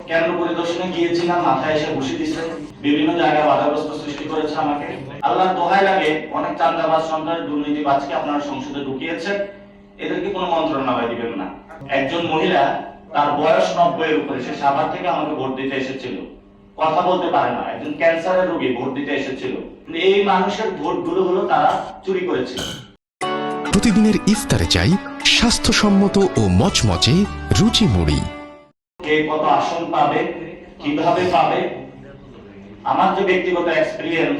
কেন্দ্র পরিদর্শনে গিয়েছিলাম, মাথায় এসে বসে দিচ্ছে, বিভিন্ন জায়গায় বাধাগ্রস্ত সৃষ্টি করেছে আমাকে। আল্লাহর দোহাই লাগে, অনেক চাঁদাবাজ সন্ত্রাস দুর্নীতিবাজকে আপনারা সংসদে ঢুকিয়েছেন, এদেরকে কোনো মন্ত্রণালয় দিবেন না। একজন মহিলা, তার বয়স 90 এর উপরে, সে সাভার থেকে আমাকে ভোট দিতে এসেছিল, কথা বলতে পারে না, একজন ক্যান্সারের রোগী ভোট দিতে এসেছিল। কিন্তু এই মানুষের ভোটগুলো হলো তারা চুরি করেছে। প্রতিদিনের ইফতারে চাই স্বাস্থ্যসম্মত ও মচমচে রুচি মুড়ি। কে কত আসন পাবে, কিভাবে পাবে, আমার যে ব্যক্তিগত এক্সপেরিয়েন্স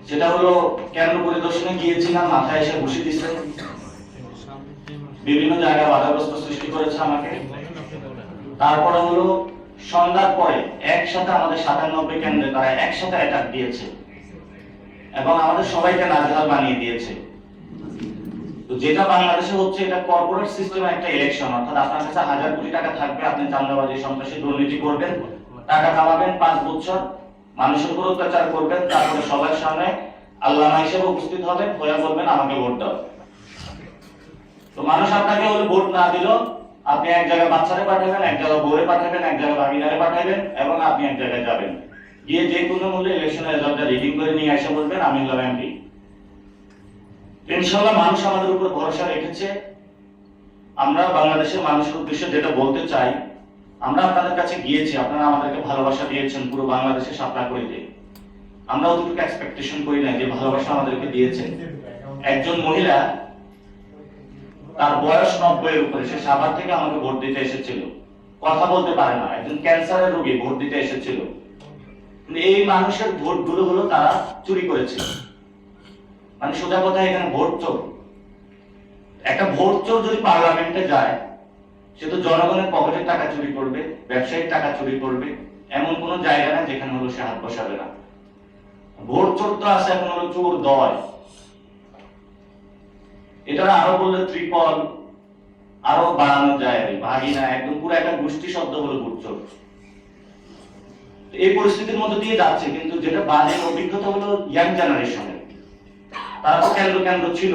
সেটা হলো, কেন্দ্র পরিদর্শনে গিয়েছিলাম, মাথায় এসে বসে দিচ্ছে, বিভিন্ন জায়গায় বাধাগ্রস্ত সৃষ্টি করেছে আমাকে। তারপরে হলো সন্ধ্যার পরে একসাথে আমাদের 97 কেন্দ্রে তারা একসাথে অ্যাটাক দিয়েছে এবং আমাদের সবাইকে নাজেহাল বানিয়ে দিয়েছে। তো যেটা বাংলাদেশে হচ্ছে, এটা কর্পোরেট সিস্টেমে একটা ইলেকশন, অর্থাৎ আপনার কাছে 1000 কোটি টাকা থাকবে, আপনি চাঁদাবাজি সন্ত্রাসী দুর্নীতি করবেন, টাকা কামাবেন 5 বছর, মানুষের উপর অত্যাচার করবেন, তারপরে সবার সামনে আল্লামা হিসেবে উপস্থিত হবেন, হয়ে বলবেন আমাকে ভোট দাও। তো মানুষ আপনাকে হলে ভোট না দিল, আপনি এক জায়গায় বাচ্চারে পাঠাবেন, এক জায়গায় বউরে পাঠাবেন, এক জায়গায় ভাগিনারে পাঠাবেন এবং আপনি এক জায়গায় যাবেন, গিয়ে যে কোনো মূল্যে ইলেকশনের রেজাল্টটা রিডিং করে নিয়ে এসে বলবেন আমি হলাম এমপি। ইনশাআল্লাহ মানুষ আমাদের উপর ভরসা রেখেছে। আমরা বাংলাদেশের মানুষের উদ্দেশ্যে যেটা বলতে চাই, আমরা আপনাদের কাছে গিয়েছি, আপনারা আমাদেরকে ভালোবাসা দিয়েছেন পুরো বাংলাদেশে সাপ্লাই করে দিয়ে, আমরা অতটুকু এক্সপেকটেশন করি না যে ভালোবাসা আমাদেরকে দিয়েছেন। একজন মহিলা, তার বয়স 90 এর উপরে, সে সাভার থেকে আমাকে ভোট দিতে এসেছিল, কথা বলতে পারে না, একজন ক্যান্সারের রোগী ভোট দিতে এসেছিল। কিন্তু এই মানুষের ভোটগুলো হলো তারা চুরি করেছে। মানে সোজা কথা, এখানে ভোট চোর। একটা ভোট চোর যদি পার্লামেন্টে যায়, সে তো জনগণের পকেটের টাকা চুরি করবে, ব্যবসায়িক টাকা চুরি করবে, এমন কোন জায়গা না যেখানে হলো সে হাত বসাবে না। ভোট চোর তো আছে, এখন হলো চোর দয়। এটা আরো বললে ত্রিপল আরো বাড়ানো যায়, ভাগিনা, একদম পুরো একটা গোষ্ঠী শব্দ হলো ভোট চোর। এই পরিস্থিতির মধ্যে দিয়ে যাচ্ছে, কিন্তু যেটা বাজের অভিজ্ঞতা হলো ইয়াং জেনারেশনের, তারা তো কেন্দ্র ছিল,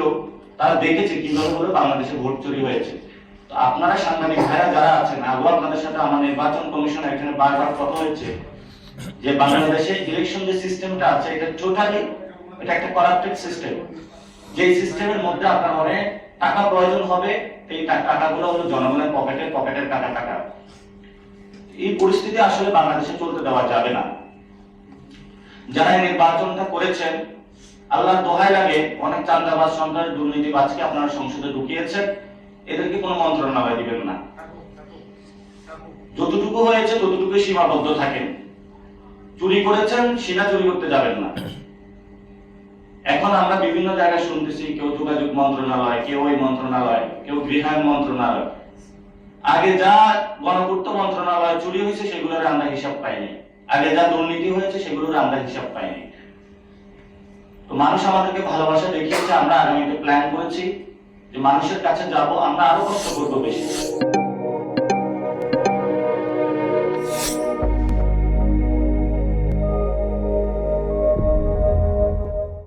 তারা দেখেছে কিভাবে হলো বাংলাদেশে ভোট চুরি হয়েছে। তো আপনারা সাংবাদিক ভাইরা যারা আছেন, আগেও আপনাদের সাথে আমার নির্বাচন কমিশন এখানে বারবার কথা হয়েছে যে বাংলাদেশে ইলেকশন যে সিস্টেমটা আছে, এটা টোটালি এটা একটা করাপ্টেড সিস্টেম। যে সিস্টেমের মধ্যে আপনার অনেক টাকা প্রয়োজন হবে, এই টাকাগুলো হলো জনগণের পকেটের টাকা। এই পরিস্থিতি আসলে বাংলাদেশে চলতে দেওয়া যাবে না। যারা নির্বাচনটা করেছেন, আল্লাহর দোহাই লাগে, অনেক চাঁদাবাজ সন্ত্রাস দুর্নীতিবাজকে আপনারা সংসদে ঢুকিয়েছেন, এদেরকে কোনো মন্ত্রণালয় দিবেন না। যতটুকু হয়েছে ততটুকু সীমাবদ্ধ থাকেন। চুরি করেছেন, সেটা চুরি করতে যাবেন না। এখন আমরা বিভিন্ন জায়গায় শুনতেছি, কেউ যোগাযোগ মন্ত্রণালয়, কেউ ওই মন্ত্রণালয়, কেউ গৃহায়ণ মন্ত্রণালয়। আগে যা গণপূর্ত মন্ত্রণালয় চুরি হয়েছে সেগুলোর আমরা হিসাব পাইনি, আগে যা দুর্নীতি হয়েছে সেগুলোর আমরা হিসাব পাইনি। তো মানুষ আমাদেরকে ভালোবাসা দেখিয়েছে, আমরা আগামীতে প্ল্যান করেছি যে মানুষের কাছে যাব, আমরা আরো কষ্ট করবো বেশি।